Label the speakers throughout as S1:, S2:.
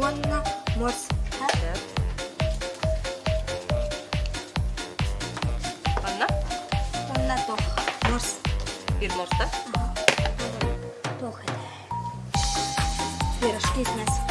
S1: манна морс.
S2: Анна?
S1: Манна тох морс.
S2: Bir morsta.
S1: Тох это. Пирожки с мясом.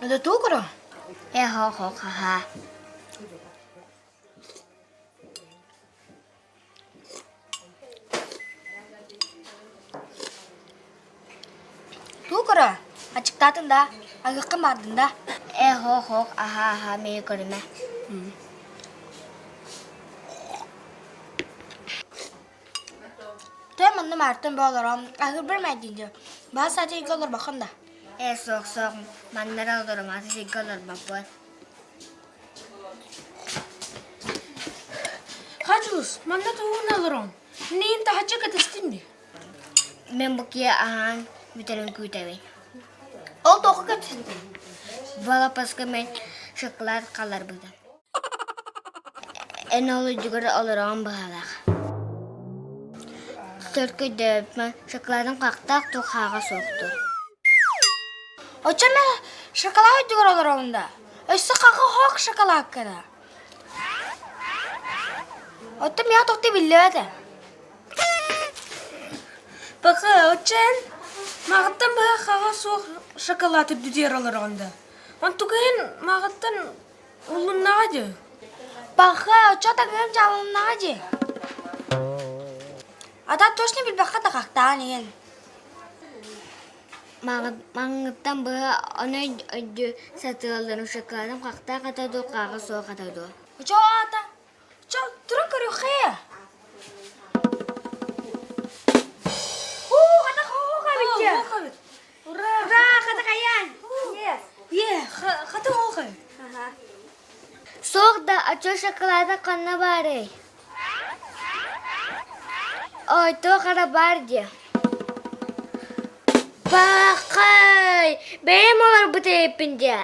S1: Это тукро?
S3: Ха-ха.
S1: Тукро. Açıkladın da. Agıkkın bardın da.
S3: Aha, meyi görme.
S1: Tüm annem artın bağlarım. Agır bir meydince. Ben sadece ilk olur bakın da.
S3: Sok. Manlara olurum. Ateş ilgi olur bak.
S4: Hacus, manna tuğun alırım. Neyin tahacı katıstin?
S3: Men bu kiye ahan biterim kütevi.
S1: Ol toku götürsün.
S3: Valla paska men şokolad kalır burada. En olucuğu alırım bağlak. Türkü dövüp ben şokoladın kaktak tuğağa soktu.
S1: Oça ben şokolad ödüyor olur onda. Össe kakı hok şokolad kada. Otta miya tokti billiyordu.
S4: Bakı, oçen. Mağıttan böyle kağa soğuk şokolatı düdüyor alır onda. On tuğun mağıttan olun nağıdı.
S1: Bakı oça da benim canım nağıcı. Adam точно bil bakı da kaktan yiyin.
S3: Mağıttan böyle onu ödü satı alırım şokoladın kaktak atadı tuğağa soğuk atadı.
S1: Oça ata. Oça durun görüyor xeye. Kata hoka bitti. Ura kata kayan. Yes.
S4: Ye, katı oğu.
S3: Soğuk da açıyor şokolada kanına bari. Oy tuğağa barca. Bakay, benim olur bu tepince.